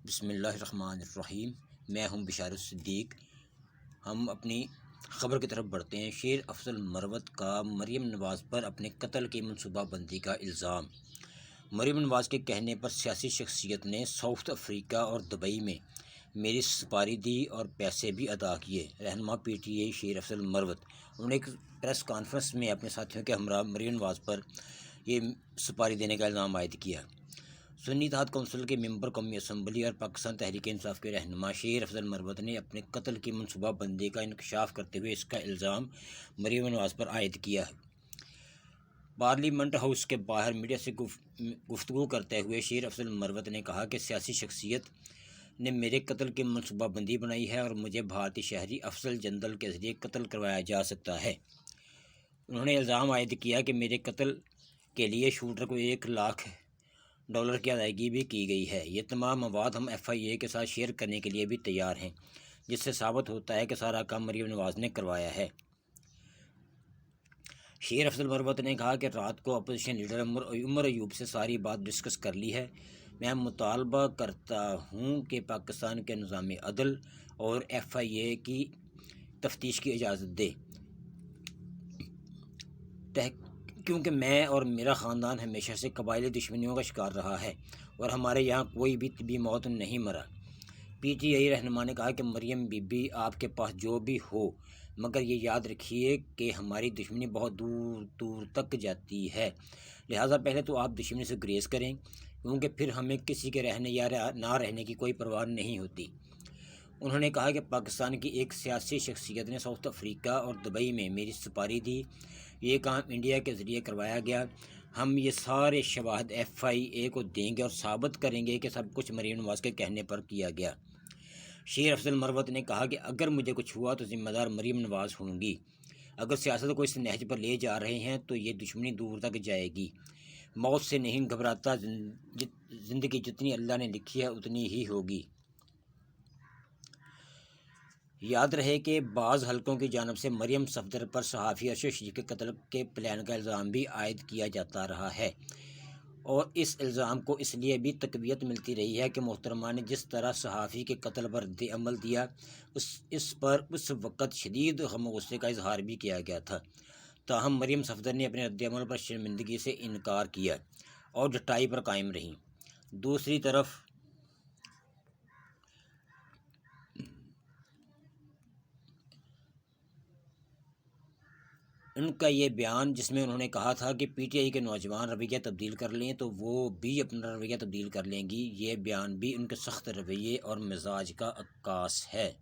بسم اللہ الرحمن الرحیم۔ میں ہوں بشار صدیق۔ ہم اپنی خبر کی طرف بڑھتے ہیں۔ شیر افضل مروت کا مریم نواز پر اپنے قتل کی منصوبہ بندی کا الزام۔ مریم نواز کے کہنے پر سیاسی شخصیت نے ساؤتھ افریقہ اور دبئی میں میری سپاری دی اور پیسے بھی ادا کیے۔ رہنما پی ٹی آئی شیر افضل مروت، انہوں نے ایک پریس کانفرنس میں اپنے ساتھیوں کے ہمراہ مریم نواز پر یہ سپاری دینے کا الزام عائد کیا۔ سنی اتحاد کونسل کے ممبر قومی اسمبلی اور پاکستان تحریک انصاف کے رہنما شیر افضل مروت نے اپنے قتل کی منصوبہ بندی کا انکشاف کرتے ہوئے اس کا الزام مریم نواز پر عائد کیا ہے۔ پارلیمنٹ ہاؤس کے باہر میڈیا سے گفتگو کرتے ہوئے شیر افضل مروت نے کہا کہ سیاسی شخصیت نے میرے قتل کی منصوبہ بندی بنائی ہے اور مجھے بھارتی شہری افضل جندل کے ذریعے قتل کروایا جا سکتا ہے۔ انہوں نے الزام عائد کیا کہ میرے قتل کے لیے شوٹر کو $1 لاکھ کی ادائیگی بھی کی گئی ہے۔ یہ تمام مواد ہم FIA کے ساتھ شیئر کرنے کے لیے بھی تیار ہیں، جس سے ثابت ہوتا ہے کہ سارا کام مریم نواز نے کروایا ہے۔ شیر افضل مروت نے کہا کہ رات کو اپوزیشن لیڈر عمر ایوب سے ساری بات ڈسکس کر لی ہے۔ میں مطالبہ کرتا ہوں کہ پاکستان کے نظام عدل اور FIA کی تفتیش کی اجازت دے، کیونکہ میں اور میرا خاندان ہمیشہ سے قبائلی دشمنیوں کا شکار رہا ہے اور ہمارے یہاں کوئی بھی طبی موت نہیں مرا۔ PTI رہنما نے کہا کہ مریم بی بی، آپ کے پاس جو بھی ہو، مگر یہ یاد رکھیے کہ ہماری دشمنی بہت دور دور تک جاتی ہے، لہٰذا پہلے تو آپ دشمنی سے گریز کریں، کیونکہ پھر ہمیں کسی کے رہنے یا نہ رہنے کی کوئی پرواہ نہیں ہوتی۔ انہوں نے کہا کہ پاکستان کی ایک سیاسی شخصیت نے ساؤتھ افریقہ اور دبئی میں میری سپاری دی، یہ کام انڈیا کے ذریعے کروایا گیا۔ ہم یہ سارے شواہد FIA کو دیں گے اور ثابت کریں گے کہ سب کچھ مریم نواز کے کہنے پر کیا گیا۔ شیر افضل مروت نے کہا کہ اگر مجھے کچھ ہوا تو ذمہ دار مریم نواز ہوں گی۔ اگر سیاست کو اس نہج پر لے جا رہے ہیں تو یہ دشمنی دور تک جائے گی۔ موت سے نہیں گھبراتا، زندگی جتنی اللہ نے لکھی ہے اتنی ہی ہوگی۔ یاد رہے کہ بعض حلقوں کی جانب سے مریم صفدر پر صحافی ارشد شریف کے قتل کے پلان کا الزام بھی عائد کیا جاتا رہا ہے، اور اس الزام کو اس لیے بھی تقویت ملتی رہی ہے کہ محترمہ نے جس طرح صحافی کے قتل پر رد عمل دیا، اس پر اس وقت شدید غم و غصے کا اظہار بھی کیا گیا تھا۔ تاہم مریم صفدر نے اپنے رد عمل پر شرمندگی سے انکار کیا اور ڈٹائی پر قائم رہیں۔ دوسری طرف ان کا یہ بیان، جس میں انہوں نے کہا تھا کہ PTI کے نوجوان رویہ تبدیل کر لیں تو وہ بھی اپنا رویہ تبدیل کر لیں گی، یہ بیان بھی ان کے سخت رویے اور مزاج کا عکاس ہے۔